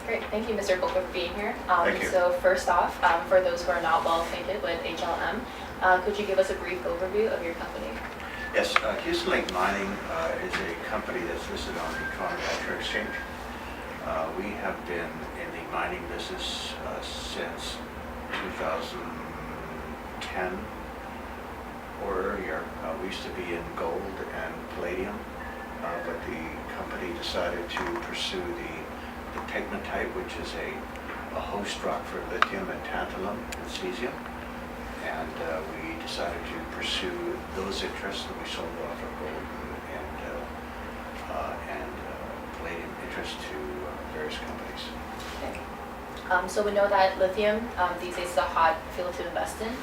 Great, thank you, Mr. Kloepper, for being here. Thank you. So first off, for those who are not well acquainted with HLM, could you give us a brief overview of your company? Yes, Houston Lake Mining is a company that's listed on the Toronto Venture Exchange. We have been in the mining business since 2010 or earlier. We used to be in gold and palladium, but the company decided to pursue the pegmatite, which is a host rock for lithium and tantalum and cesium. And we decided to pursue those interests, and we sold off our gold and palladium interests to various companies. Okay. So we know that lithium these days is a hot field to invest in.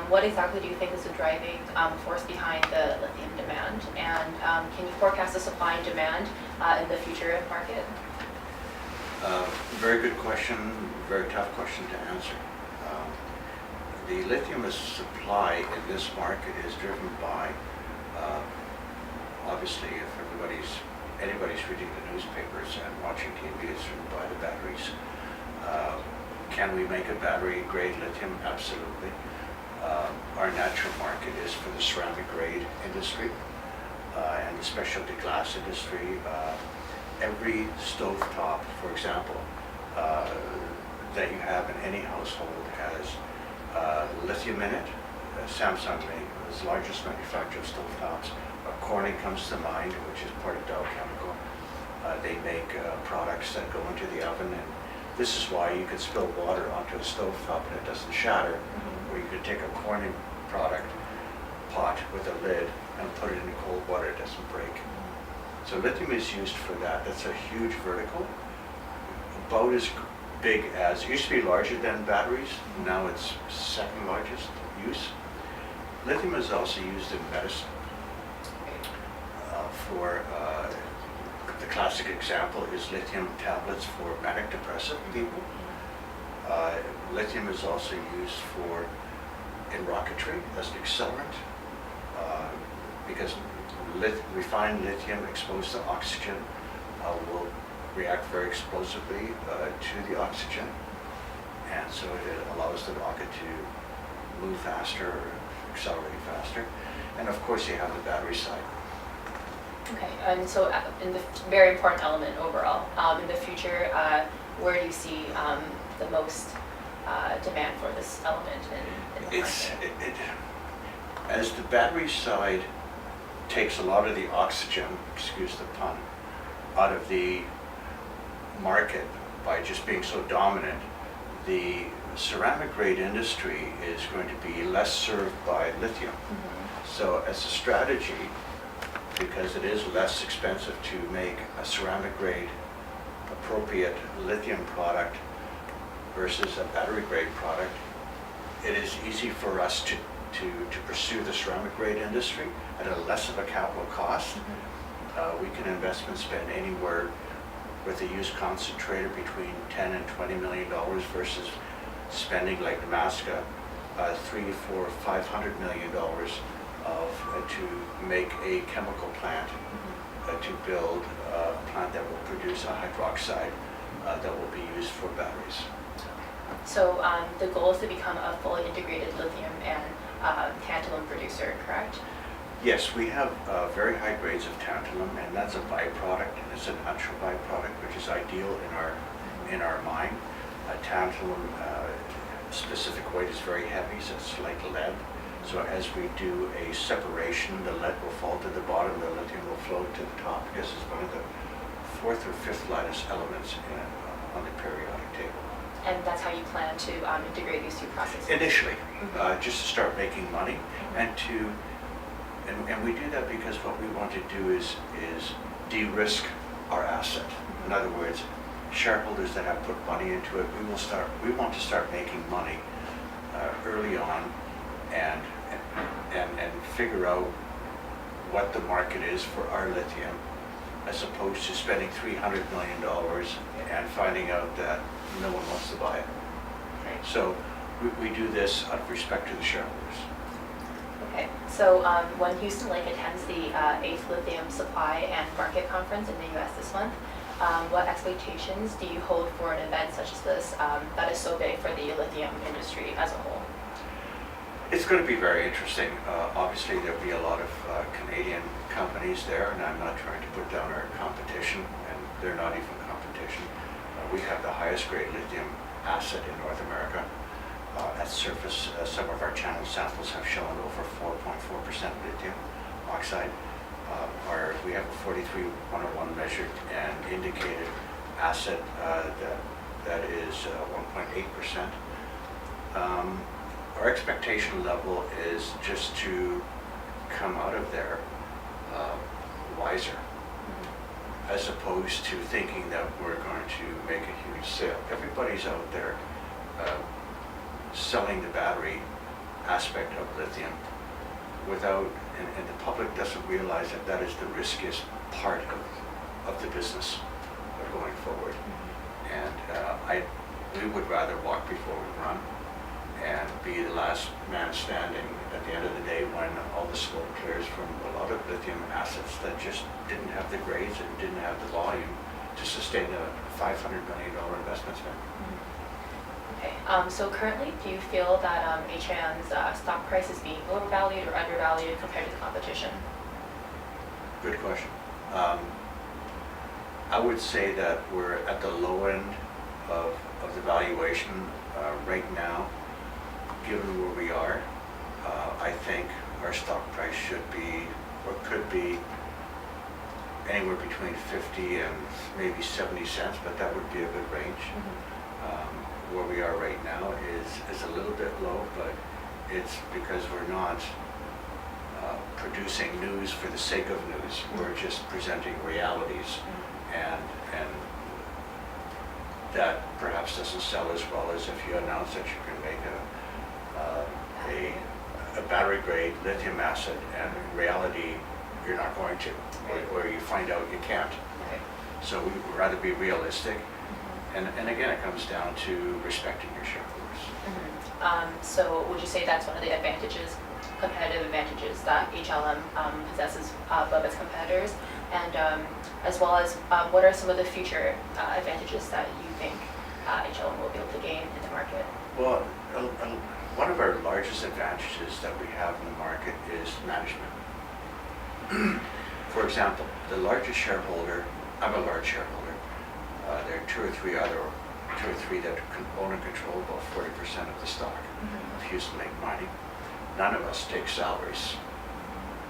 What exactly do you think is the driving force behind the lithium demand? And can you forecast the supply and demand in the future market? Very good question, very tough question to answer. The lithium supply in this market is driven by, obviously, if anybody's reading the newspapers and watching TV, it's driven by the batteries. Can we make a battery-grade lithium? Absolutely. Our natural market is for the ceramic grade industry and the specialty glass industry. Every stovetop, for example, that you have in any household has lithium in it. Samsung is the largest manufacturer of stovetops. Corning comes to mind, which is part of Dow Chemical. They make products that go into the oven, and this is why you could spill water onto a stovetop and it doesn't shatter, or you could take a Corning pot with a lid and put it in cold water, it doesn't break. So lithium is used for that. That's a huge vertical, about as big as, it used to be larger than batteries, now it's second largest use. Lithium is also used in medicine. The classic example is lithium tablets for manic depressive people. Lithium is also used in rocketry as an accelerant, because refined lithium exposed to oxygen will react very explosively to the oxygen, and so it allows the rocket to move faster or accelerate faster. And of course you have the battery side. Okay, and so in the very important element overall, in the future, where do you see the most demand for this element in the market? As the battery side takes a lot of the oxygen, excuse the pun, out of the market by just being so dominant, the ceramic grade industry is going to be less served by lithium. So as a strategy, because it is less expensive to make a ceramic grade appropriate lithium product versus a battery grade product, it is easy for us to pursue the ceramic grade industry at a less of a capital cost. We can investment spend anywhere with a used concentrator between $10 and $20 million versus spending like Nemaska $300, $400, $500 million to make a chemical plant, to build a plant that will produce a hydroxide that will be used for batteries. So the goal is to become a fully integrated lithium and tantalum producer, correct? Yes, we have very high grades of tantalum, and that's a byproduct, and it's a natural byproduct, which is ideal in our mine. Tantalum, specific weight is very heavy, so it's like lead. So as we do a separation, the lead will fall to the bottom, the lithium will float to the top, because it's one of the fourth or fifth lightest elements on the periodic table. And that's how you plan to integrate these two processes? Initially, just to start making money, and we do that because what we want to do is de-risk our asset. In other words, shareholders that have put money into it, we want to start making money early on, and figure out what the market is for our lithium, as opposed to spending $300 million and finding out that no one wants to buy it. Right. So we do this out of respect to the shareholders. Okay, so when Houston Lake attends the 8th Lithium Supply and Market Conference in the US this month, What expectations do you hold for an event such as this that is so big for the lithium industry as a whole? It's going to be very interesting. Obviously, there'll be a lot of Canadian companies there, and I'm not trying to put down our competition, and they're not even competition. We have the highest grade lithium asset in North America. At surface, some of our channel samples have shown over 4.4% lithium oxide. We have a 43-101 measured and indicated asset that is 1.8%. Our expectation level is just to come out of there wiser, as opposed to thinking that we're going to make a huge sale. Everybody's out there selling the battery aspect of lithium without, and the public doesn't realize that that is the riskiest part of the business going forward. And we would rather walk before we run, and be the last man standing at the end of the day when all the smoke clears from a lot of lithium assets that just didn't have the grades and didn't have the volume to sustain a $500 million investment spend. Okay, so currently, do you feel that HIM's stock price is being overvalued or undervalued compared to the competition? Good question. I would say that we're at the low end of the valuation right now. Given where we are, I think our stock price should be, or could be, anywhere between 50 and maybe 70 cents, but that would be a good range. Where we are right now is a little bit low, but it's because we're not producing news for the sake of news. We're just presenting realities, and that perhaps doesn't sell as well as if you announce that you can make a battery grade lithium asset, and in reality you're not going to, or you find out you can't. So we would rather be realistic. And again, it comes down to respecting your shareholders. So would you say that's one of the advantages, competitive advantages that HLM possesses above its competitors? And as well as what are some of the future advantages that you think HLM will be able to gain in the market? Well, one of our largest advantages that we have in the market is management. For example, the largest shareholder, I'm a large shareholder. There are two or three that own and control about 40% of the stock of Houston Lake Mining. None of us take salaries.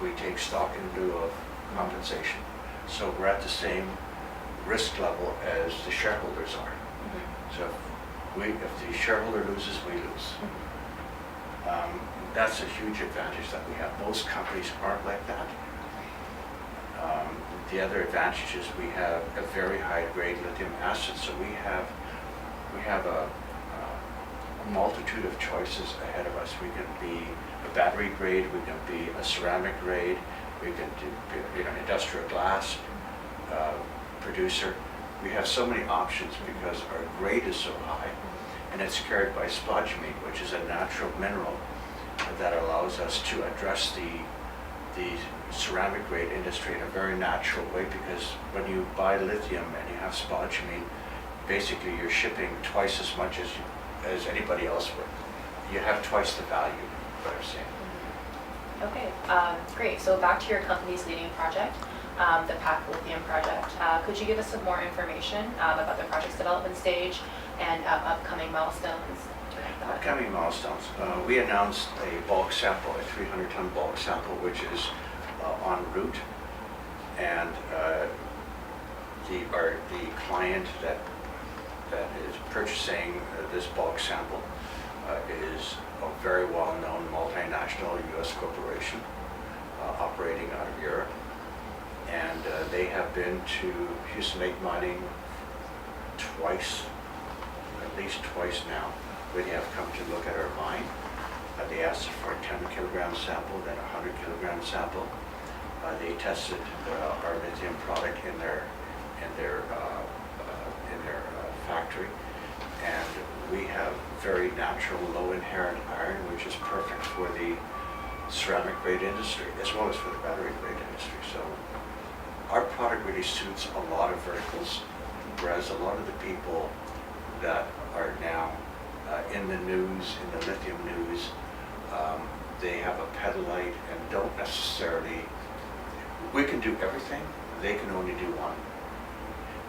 We take stock in lieu of compensation. So we're at the same risk level as the shareholders are. So if the shareholder loses, we lose. That's a huge advantage that we have. Most companies aren't like that. The other advantage is we have a very high-grade lithium asset, so we have a multitude of choices ahead of us. We can be a battery grade, we can be a ceramic grade, we can be an industrial glass producer. We have so many options because our grade is so high, and it's carried by spodumene, which is a natural mineral that allows us to address the ceramic grade industry in a very natural way, because when you buy lithium and you have spodumene, basically you're shipping twice as much as anybody else would. You have twice the value, what I'm saying. Okay, great. So back to your company's leading project, the PAC Lithium project. Could you give us some more information about the project's development stage and upcoming milestones? Upcoming milestones. We announced a bulk sample, a 300-ton bulk sample, which is en route, and the client that is purchasing this bulk sample is a very well-known multinational U.S. corporation operating out of Europe, and they have been to Houston Lake Mining twice, at least twice now, where they have come to look at our mine. They asked for a 10-kilogram sample, then a 100-kilogram sample. They tested our lithium product in their factory, and we have very natural, low inherent iron, which is perfect for the ceramic grade industry as well as for the battery grade industry. So our product really suits a lot of verticals. whereas a lot of the people that are now in the news, in the lithium news, they have a petalite and don't necessarily, we can do everything, they can only do one.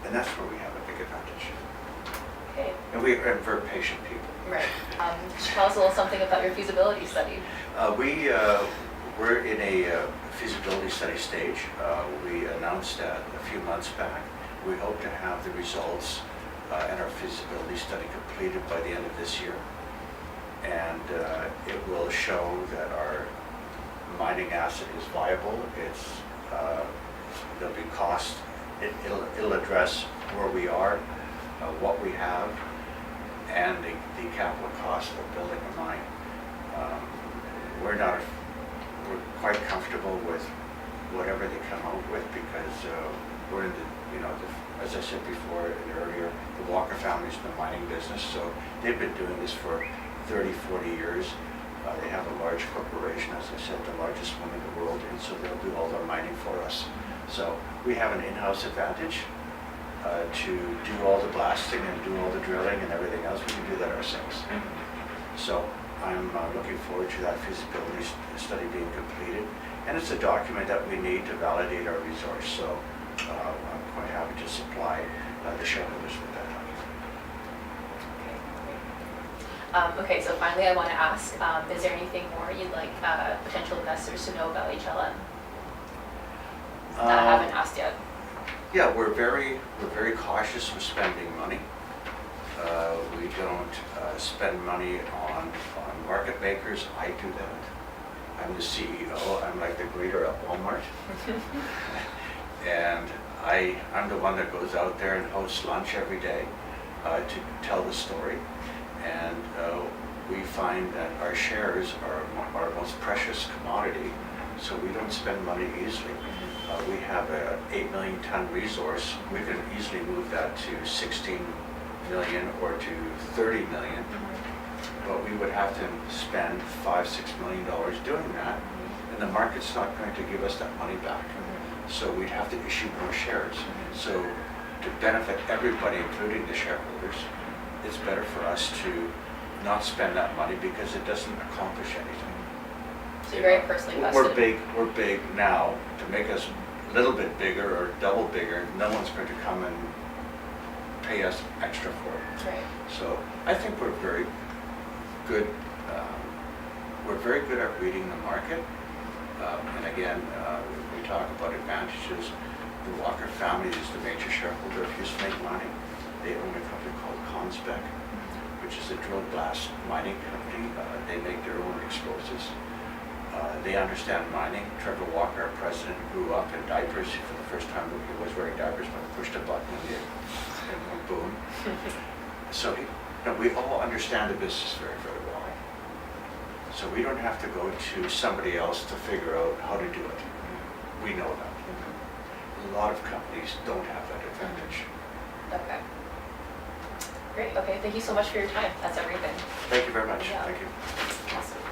And that's where we have a big advantage. Okay. And we're very patient people. Right. Tell us a little something about your feasibility study. We're in a feasibility study stage. We announced that a few months back. We hope to have the results and our feasibility study completed by the end of this year. And it will show that our mining asset is viable. There'll be cost. It'll address where we are, what we have, and the capital cost of building a mine. We're quite comfortable with whatever they come out with because we're in as I said before earlier, the Walker family's in the mining business, so they've been doing this for 30, 40 years. They have a large corporation, as I said, the largest one in the world, and so they'll do all their mining for us. So we have an in-house advantage to do all the blasting and do all the drilling and everything else. We can do that ourselves. So I'm looking forward to that feasibility study being completed. And it's a document that we need to validate our resource. So I'm quite happy to supply the shareholders with that document. Okay, so finally I want to ask, is there anything more you'd like potential investors to know about HLM that I haven't asked yet? Yeah, we're very cautious with spending money. We don't spend money on market makers. I do that. I'm the CEO. I'm like the greeter at Walmart. And I'm the one that goes out there and hosts lunch every day to tell the story. And we find that our shares are our most precious commodity, so we don't spend money easily. We have an 8 million ton resource. We can easily move that to 16 million or to 30 million, but we would have to spend $5-6 million doing that, and the market's not going to give us that money back. So we'd have to issue more shares. So to benefit everybody, including the shareholders, it's better for us to not spend that money because it doesn't accomplish anything. So you're very personally vested. We're big now. To make us a little bit bigger or double bigger, no one's going to come and pay us extra for it. Right. So I think we're very good. We're very good at reading the market. And again, we talk about advantages. The Walker family is the major shareholder of Houston Mining. They own a company called Conspec, which is a drill blast mining company. They make their own explosives. They understand mining. Trevor Walker, our president, grew up in diapers. For the first time, he was wearing diapers, but pushed a button and went boom. So we all understand the business very, very well. So we don't have to go to somebody else to figure out how to do it. We know that. A lot of companies don't have that advantage. Okay. Great. Okay. Thank you so much for your time. That's everything. Thank you very much. Yeah. Thank you. Awesome.